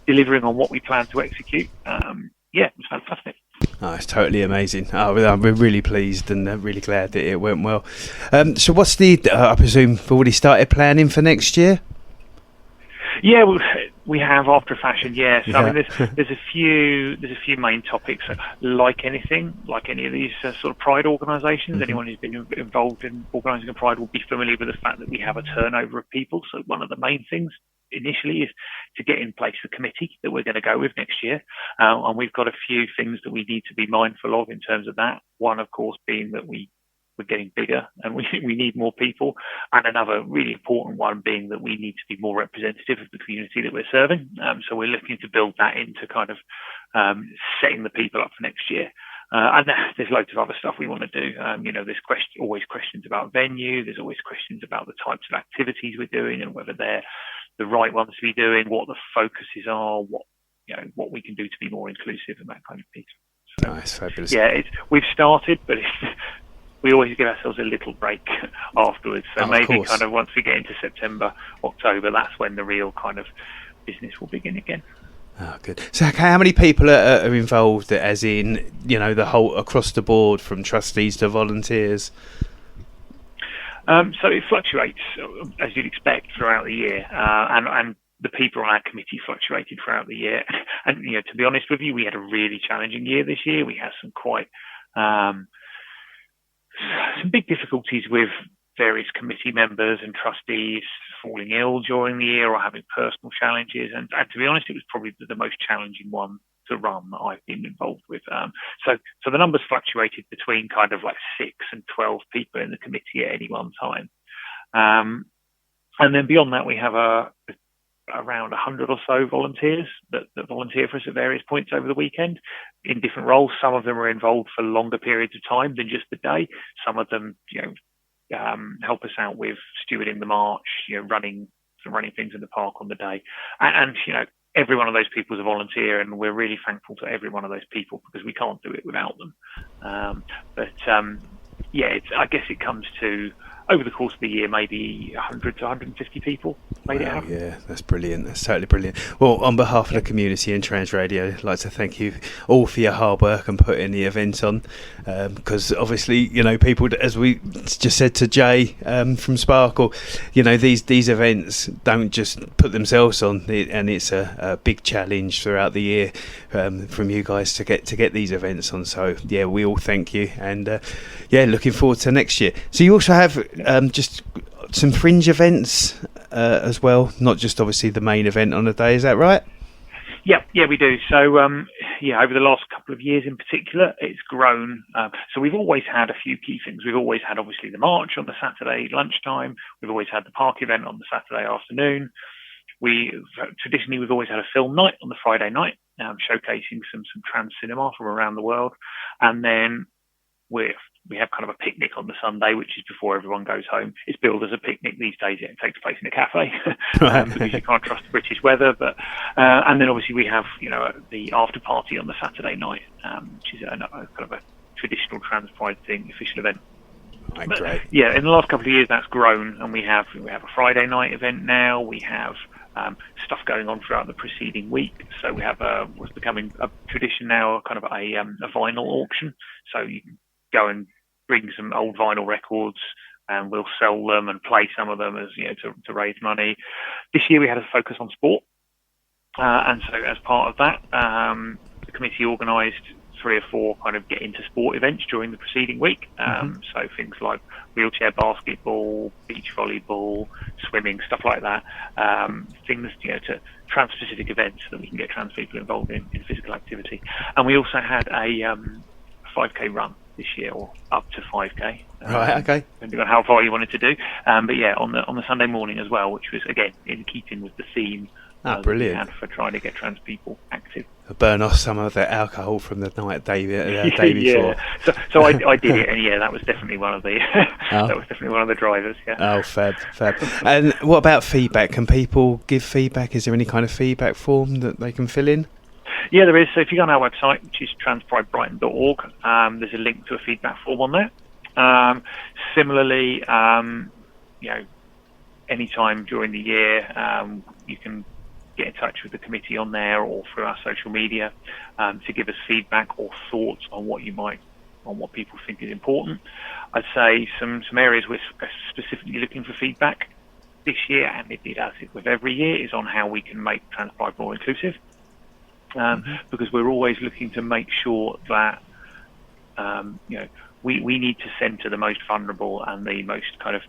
delivering on what we planned to execute. It was fantastic. Oh, it's totally amazing. We're really pleased and really glad that it went well. So what's I presume we've already started planning for next year? Yeah, we have, after a fashion, yes. Yeah. I mean, there's a few main topics, like any of these sort of pride organisations. Mm-hmm. Anyone who's been involved in organising a pride will be familiar with the fact that we have a turnover of people. So one of the main things initially is to get in place the committee that we're going to go with next year. And we've got a few things that we need to be mindful of in terms of that. One, of course, being that we're getting bigger and we need more people, and another really important one being that we need to be more representative of the community that we're serving. So we're looking to build that into kind of setting the people up for next year. And there's loads of other stuff we want to do. There's always questions about venue. There's always questions about the types of activities we're doing and whether they're the right ones to be doing, what the focuses are, what we can do to be more inclusive and that kind of piece. So, nice, fabulous. Yeah, we've started, but we always give ourselves a little break afterwards. So maybe kind of once we get into September, October, that's when the real kind of business will begin again. Oh, good. So how many people are involved, as in, the whole across the board, from trustees to volunteers? So it fluctuates, as you'd expect, throughout the year. And the people on our committee fluctuated throughout the year. And, to be honest with you, we had a really challenging year this year. We had some quite... some big difficulties with various committee members and trustees falling ill during the year or having personal challenges. And to be honest, it was probably the most challenging one to run that I've been involved with. So the numbers fluctuated between kind of like 6 and 12 people in the committee at any one time. And then beyond that, we have around 100 or so volunteers that volunteer for us at various points over the weekend in different roles. Some of them are involved for longer periods of time than just the day. Some of them, help us out with stewarding the march, running things in the park on the day. And every one of those people is a volunteer, and we're really thankful to every one of those people because we can't do it without them. I guess it comes to, over the course of the year, maybe 100 to 150 people made it happen. Yeah, that's brilliant. That's totally brilliant. Well, on behalf of the community and Trans Radio, I'd like to thank you all for your hard work and putting the event on, because obviously, people, as we just said to Jay from Sparkle, these events don't just put themselves on, and it's a big challenge throughout the year from you guys to get these events on. So yeah, we all thank you, and looking forward to next year. So you also have just some fringe events as well, not just obviously the main event on the day. Is that right? Yeah, we do. So over the last couple of years in particular, it's grown. So we've always had a few key things. We've always had, obviously, the march on the Saturday lunchtime. We've always had the park event on the Saturday afternoon. Traditionally, we've always had a film night on the Friday night, showcasing some trans cinema from around the world. And then we have kind of a picnic on the Sunday, which is before everyone goes home. It's billed as a picnic these days. It takes place in a cafe because you can't trust the British weather. But and then obviously we have the after party on the Saturday night, which is kind of a traditional trans pride thing, official event. Right, great. Yeah, in the last couple of years that's grown, and we have a Friday night event now. We have stuff going on throughout the preceding week. So we have what's becoming a tradition now, kind of a vinyl auction. So you can go and bring some old vinyl records, and we'll sell them and play some of them as to raise money. This year we had a focus on sport, and so as part of that, the committee organised 3 or 4 kind of get into sport events during the preceding week. So things like wheelchair basketball, beach volleyball, swimming, stuff like that. Things to trans-specific events so that we can get trans people involved in physical activity. And we also had a 5K run this year, or up to 5K. Right, okay. Depending on how far you wanted to do. But yeah, on the Sunday morning as well, which was again in keeping with the theme. Brilliant. And for trying to get trans people active. Burn off some of the alcohol from the day before. So I did it, and that was definitely one of the that was definitely one of the drivers. Yeah. Oh, fab. And what about feedback? Can people give feedback? Is there any kind of feedback form that they can fill in? Yeah, there is. So if you go on our website, which is transpridebrighton.org, there's a link to a feedback form on there. Similarly, any time during the year, you can get in touch with the committee on there or through our social media to give us feedback or thoughts on what people think is important. I'd say some areas we're specifically looking for feedback this year, and indeed as with every year, is on how we can make trans pride more inclusive. Because we're always looking to make sure that we need to centre the most vulnerable and the most kind of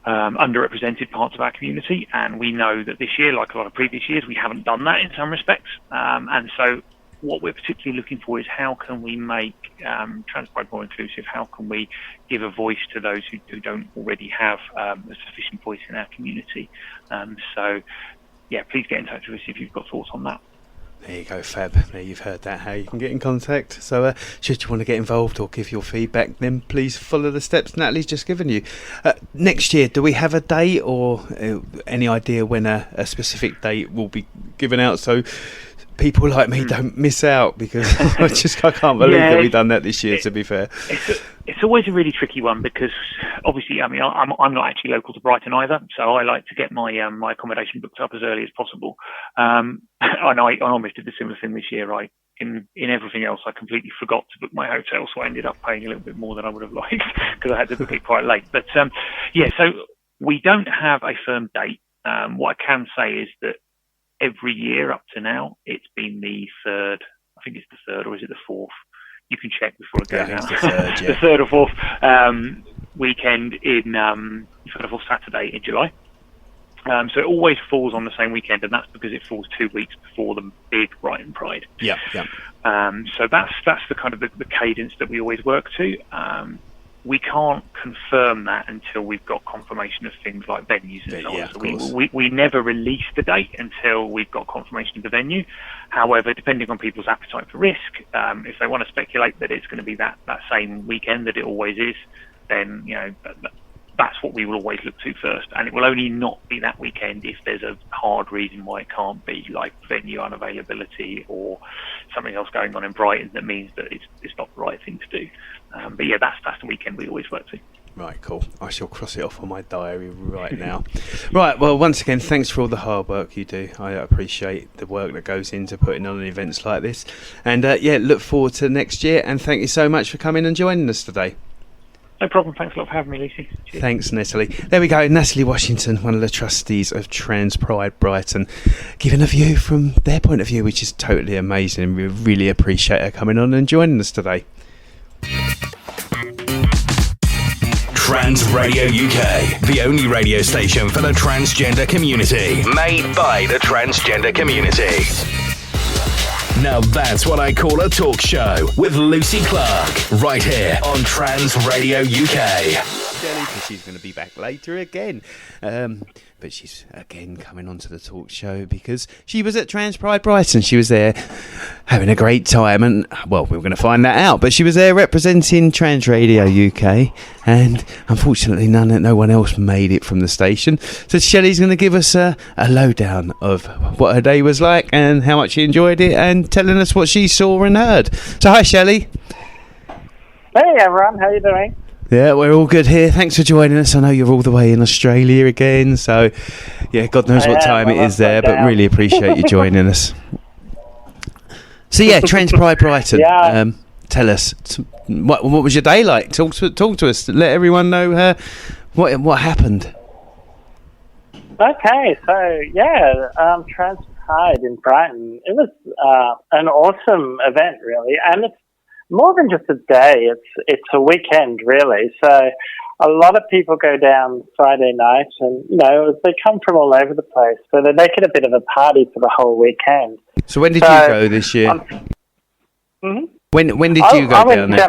underrepresented parts of our community, and we know that this year, like a lot of previous years, we haven't done that in some respects. And so what we're particularly looking for is how can we make trans pride more inclusive? How can we give a voice to those who don't already have a sufficient voice in our community? So yeah, please get in touch with us if you've got thoughts on that. There you go, Fab. There, you've heard that, how you can get in contact. So should you want to get involved or give your feedback, then please follow the steps Natalie's just given you. Next year, do we have a date or any idea when a specific date will be given out so people like me don't miss out? Because I can't believe that we've done that this year, to be fair. It's always a really tricky one because obviously, I mean, I'm not actually local to Brighton either, so I like to get my my accommodation booked up as early as possible. And I almost did the similar thing this year. In everything else, I completely forgot to book my hotel, so I ended up paying a little bit more than I would have liked because I had to book it quite late. But so we don't have a firm date. What I can say is that every year up to now, it's been the third. I think it's the third, or is it the fourth? You can check before it goes out. The third or fourth weekend in third or Saturday in July. So it always falls on the same weekend, and that's because it falls 2 weeks before the big Brighton Pride. Yeah. So that's the kind of the cadence that we always work to. We can't confirm that until we've got confirmation of things like venues and so on. So we never release the date until we've got confirmation of the venue. However, depending on people's appetite for risk, if they want to speculate that it's going to be that same weekend that it always is, then that's what we will always look to first. And it will only not be that weekend if there's a hard reason why it can't be, like venue unavailability or something else going on in Brighton that means that it's not the right thing to do. But yeah, that's the weekend we always work to. Right, cool. I shall cross it off on my diary right now. Right, well, once again, thanks for all the hard work you do. I appreciate the work that goes into putting on events like this. And look forward to next year. And thank you so much for coming and joining us today. No problem. Thanks a lot for having me, Lucy. Cheers. Thanks, Natalie. There we go. Natalie Washington, one of the trustees of Trans Pride Brighton, giving a view from their point of view, which is totally amazing. And we really appreciate her coming on and joining us today. Trans Radio UK, the only radio station for the transgender community, made by the transgender community. Now that's what I call a talk show with Lucy Clark, right here on Trans Radio UK. Shelley, because she's going to be back later again. But she's again coming onto the talk show because she was at Trans Pride Brighton. She was there having a great time, and well, we were going to find that out. But she was there representing Trans Radio UK, and unfortunately, no one else made it from the station. So Shelley's going to give us a lowdown of what her day was like and how much she enjoyed it, and telling us what she saw and heard. So hi, Shelley. Hey everyone, how you doing? Yeah, we're all good here. Thanks for joining us. I know you're all the way in Australia again, so yeah, God knows what time it is there, but really appreciate you joining us. So yeah, Trans Pride Brighton. Yeah. Tell us, what was your day like? Talk to us. Let everyone know what happened. Okay, so yeah, Trans Pride in Brighton. It was an awesome event, really, and it's more than just a day. It's a weekend, really. So a lot of people go down Friday night, and they come from all over the place, so they make it a bit of a party for the whole weekend. So when did you go this year? When did you go down there?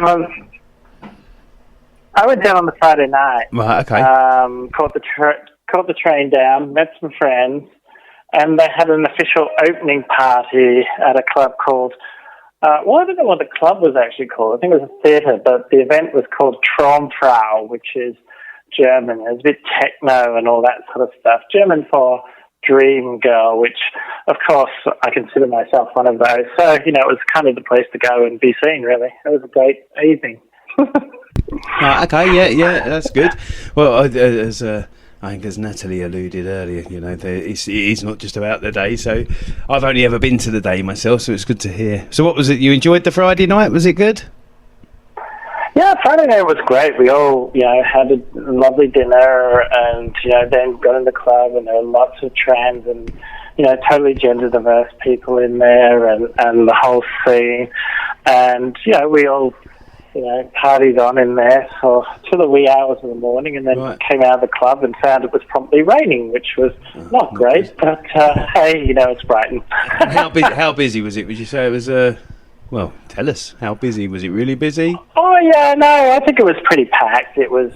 I went down on the Friday night. Right. Okay. Caught the train down, met some friends, and they had an official opening party at a club called. I don't know what the club was actually called. I think it was a theatre, but the event was called Traumpfrau, which is German. It's a bit techno and all that sort of stuff. German for dream girl, which, of course, I consider myself one of those. So, it was kind of the place to go and be seen, really. It was a great evening. Okay, yeah, that's good. Well, I think as Natalie alluded earlier, it's not just about the day. So I've only ever been to the day myself, so it's good to hear. So what was it? You enjoyed the Friday night? Was it good? Yeah, Friday night was great. We all, had a lovely dinner and, then got in the club, and there were lots of trans and, totally gender diverse people in there and the whole scene. And, we all, partied on in there till the wee hours of the morning, and then came out of the club and found it was promptly raining, which was not great, but hey, it's Brighton. How busy was it? Would you say it was, well, tell us, how busy? Was it really busy? Oh, yeah, no, I think it was pretty packed. It was,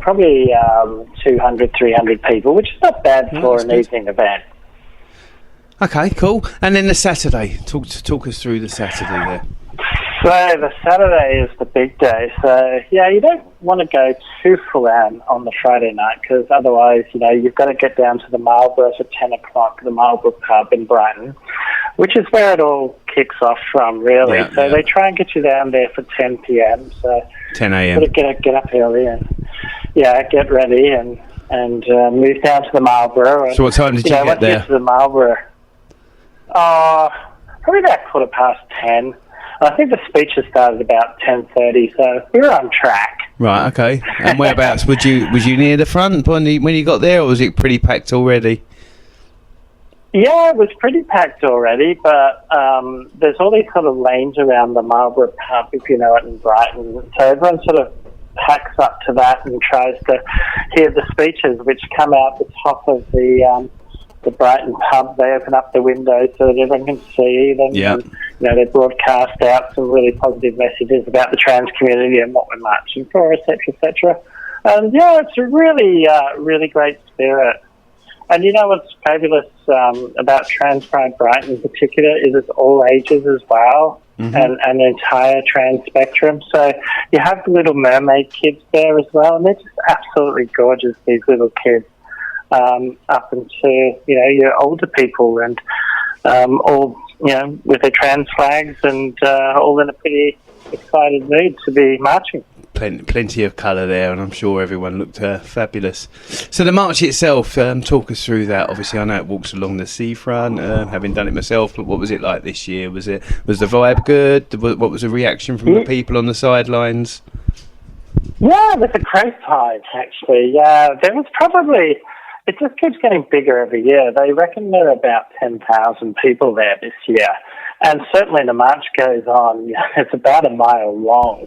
probably 200, 300 people, which is not bad for an evening event. Okay, cool. And then the Saturday, talk us through the Saturday there. So the Saturday is the big day. So, you don't want to go too full on the Friday night, because otherwise, you've got to get down to the Marlborough for 10 o'clock, the Marlborough pub in Brighton, which is where it all kicks off from, really. They try and get you down there for 10 p.m. So 10 a.m. You've got to get up early and, get ready and move down to the Marlborough. And, so what time did you get there? Once you get to the Marlborough, probably about 10:15. I think the speeches started about 10:30, so we were on track. Right, okay. And whereabouts? was you near the front when you got there, or was it pretty packed already? Yeah, it was pretty packed already, but there's all these sort of lanes around the Marlborough pub, if you know it, in Brighton. So everyone sort of packs up to that and tries to hear the speeches, which come out the top of the Brighton pub. They open up the windows so that everyone can see them. Yeah. And, they broadcast out some really positive messages about the trans community and what we're marching for, etc., etc. And it's a really, really great spirit. And what's fabulous about Trans Pride Brighton in particular is it's all ages as well, and an entire trans spectrum. So you have the Little Mermaid kids there as well, and they're just absolutely gorgeous, these little kids. Up into, your older people and all, with their trans flags and all in a pretty excited mood to be marching. Plenty of colour there, and I'm sure everyone looked fabulous. So the march itself, talk us through that. Obviously, I know it walks along the seafront, having done it myself, but what was it like this year? Was the vibe good? What was the reaction from the people on the sidelines? Yeah, it was a great time, actually. Yeah, there was probably... It just keeps getting bigger every year. They reckon there are about 10,000 people there this year. And certainly the march goes on. It's about a mile long.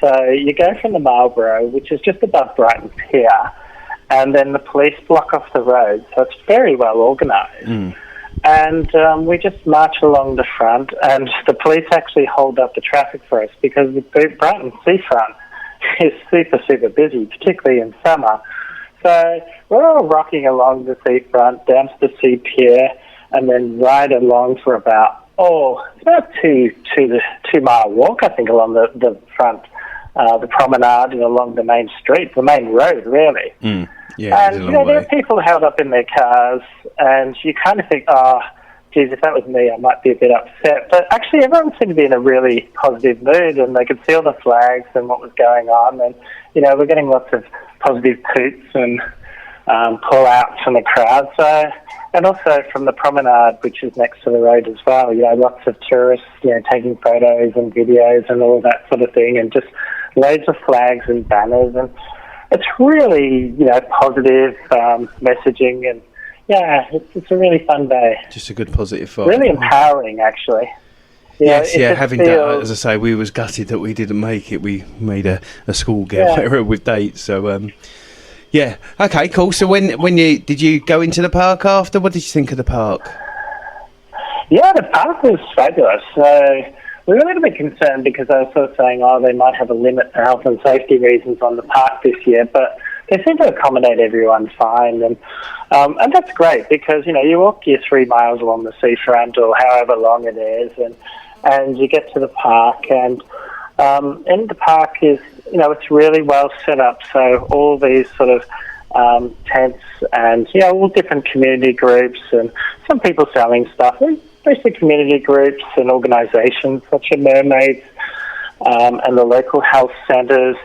So you go from the Marlborough, which is just above Brighton Pier, and then the police block off the road. So it's very well organised. And we just march along the front, and the police actually hold up the traffic for us because the Brighton seafront is super, super busy, particularly in summer. So we're all rocking along the seafront, down to the sea pier, and then ride along for about, it's about two mile walk, I think, along the front, the promenade and along the main street, the main road, really. Mm. Yeah, and, there are people held up in their cars, and you kind of think, geez, if that was me, I might be a bit upset. But actually, everyone seemed to be in a really positive mood, and they could see all the flags and what was going on. And, we're getting lots of positive toots and call-outs from the crowd. So, and also from the promenade, which is next to the road as well, lots of tourists, taking photos and videos and all that sort of thing, and just loads of flags and banners. And it's really, positive messaging, and it's a really fun day. Just a good positive vibe. Really empowering, actually. Yes, having done, as I say, we was gutted that we didn't make it. We made a school get error with dates, so okay, cool. So when did you go into the park after? What did you think of the park? Yeah, the park was fabulous. So we were a little bit concerned because I was sort of saying, they might have a limit for health and safety reasons on the park this year, but they seem to accommodate everyone fine, and that's great because, you walk your 3 miles along the seafront or however long it is, and you get to the park, and in the park is, it's really well set up, so all these sort of tents and, all different community groups and some people selling stuff, mostly community groups and organisations such as Mermaids and the local health centres,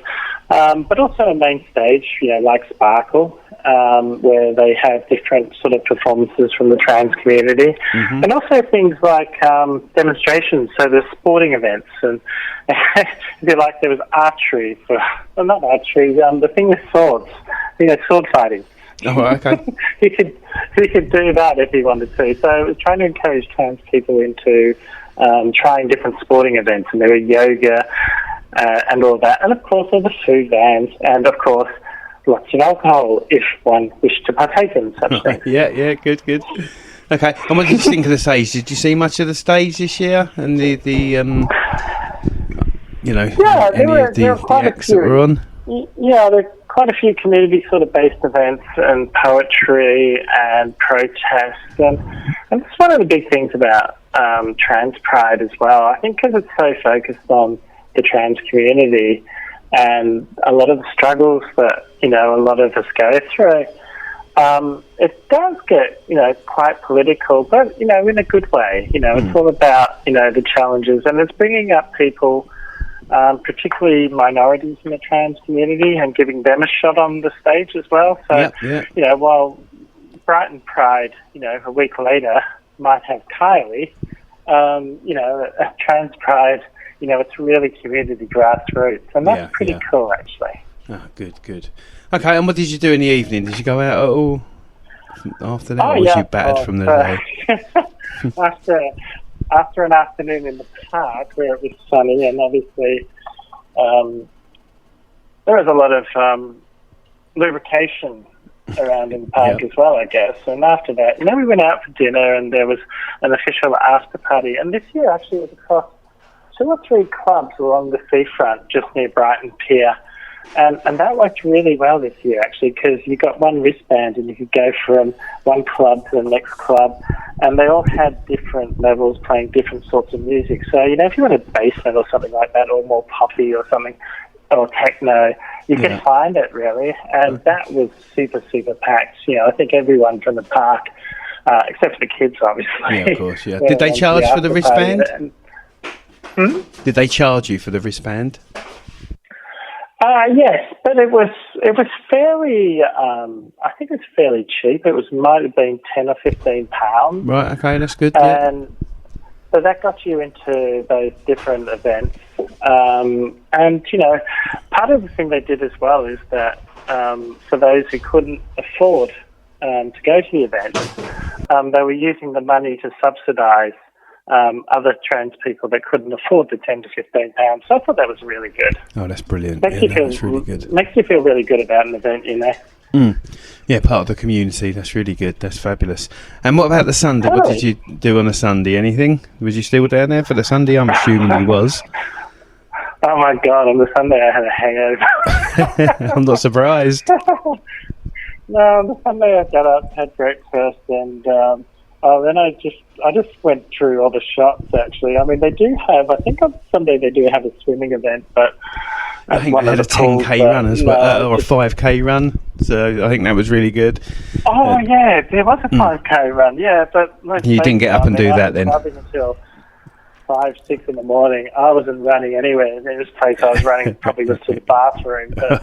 but also a main stage, like Sparkle, where they have different sort of performances from the trans community, and also things like demonstrations, so there's sporting events, and if you like, there was archery, not archery, the thing with swords, sword fighting. Oh, okay. you could do that if you wanted to. So it was trying to encourage trans people into trying different sporting events, and there were yoga and all that, and of course all the food vans, and of course lots of alcohol if one wished to partake in such things. Yeah, good. Okay, and what did you think of the stage? Did you see much of the stage this year, and the acts that were on? Yeah, there are quite a few community sort of based events and poetry and protests, and that's one of the big things about Trans Pride as well. I think because it's so focused on the trans community and a lot of the struggles that, a lot of us go through, it does get, quite political, but, in a good way. It's all about, the challenges, and it's bringing up people, particularly minorities in the trans community, and giving them a shot on the stage as well. So, while Brighton Pride, a week later might have Kylie, Trans Pride, it's really community grassroots, and that's pretty cool, actually. Oh, good. Okay, and what did you do in the evening? Did you go out at all after that, or was you battered from the day? After an afternoon in the park where it was sunny, and obviously there was a lot of lubrication around in the park as well, I guess. And after that, we went out for dinner, and there was an official after party. And this year actually it was across 2 or 3 clubs along the seafront just near Brighton Pier. And that worked really well this year, actually, because you got one wristband and you could go from one club to the next club, and they all had different levels playing different sorts of music. So, if you wanted basement or something like that, or more poppy or something, or techno, you could find it, really. And that was super, super packed. I think everyone from the park, except for the kids, obviously. Yeah, of course, yeah. Did they charge for the wristband? Did they charge you for the wristband? Yes, but it was fairly. I think it's fairly cheap. Might have been £10 or £15. Right. Okay, that's good. And so that got you into those different events. And part of the thing they did as well is that for those who couldn't afford to go to the event, they were using the money to subsidise other trans people that couldn't afford the £10 to £15. So I thought that was really good. Oh, that's brilliant. That's really good. Makes you feel really good about an event, Yeah, part of the community. That's really good. That's fabulous. And what about the Sunday? What did you do on a Sunday? Anything? Was you still down there for the Sunday? I'm assuming you was. Oh my God, on the Sunday I had a hangover. I'm not surprised. No, on the Sunday I got up, had breakfast, and then I just went through all the shops, actually. I mean, they do have, I think on Sunday they do have a swimming event, but I think they had a 10k run as well, or a 5k run, so I think that was really good. Oh, yeah, there was a 5k run, yeah, but... You didn't get up and do that then? Until 5, 6 in the morning. I wasn't running anywhere. The nearest place I was running probably was to the bathroom. But.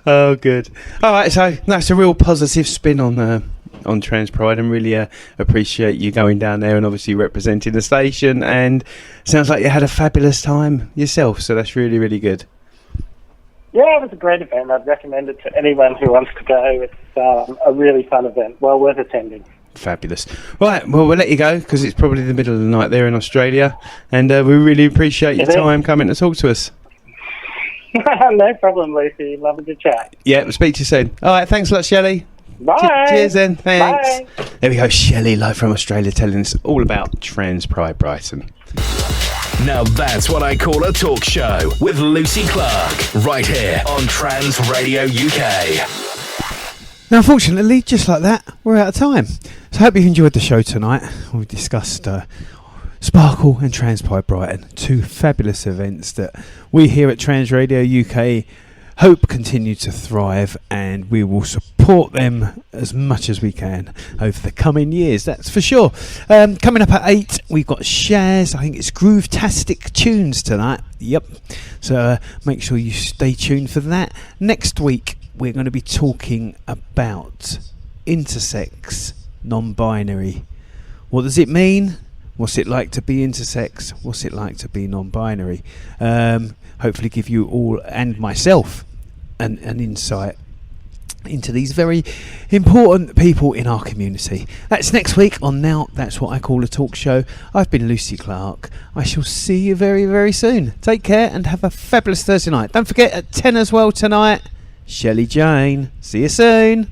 Oh, good. All right, so that's a real positive spin on Trans Pride, and really appreciate you going down there and obviously representing the station, and sounds like you had a fabulous time yourself, so that's really, really good. Yeah, it was a great event. I'd recommend it to anyone who wants to go. It's a really fun event, well worth attending. Fabulous. Right, well, we'll let you go because it's probably the middle of the night there in Australia, and we really appreciate your time coming to talk to us. No problem, Lucy. Lovely to chat. Yeah, we'll speak to you soon. All right, thanks a lot, Shelley. Bye. Cheers then. Thanks. Bye. There we go, Shelley, live from Australia, telling us all about Trans Pride Brighton. Now that's what I call a talk show with Lucy Clark, right here on Trans Radio UK. Now, unfortunately, just like that, we're out of time. So I hope you've enjoyed the show tonight. We've discussed Sparkle and Trans Pride Brighton, two fabulous events that we here at Trans Radio UK hope continue to thrive, and we will support them as much as we can over the coming years, that's for sure. Coming up at 8, we've got Shaz. I think it's Groove-tastic Tunes tonight. Yep. So make sure you stay tuned for that. Next week, we're going to be talking about intersex, non-binary. What does it mean? What's it like to be intersex? What's it like to be non-binary? Hopefully give you all, and myself, an insight into these very important people in our community. That's next week on Now That's What I Call a Talk Show. I've been Lucy Clark. I shall see you very, very soon. Take care and have a fabulous Thursday night. Don't forget at 10 as well tonight, Shelley Jayne. See you soon.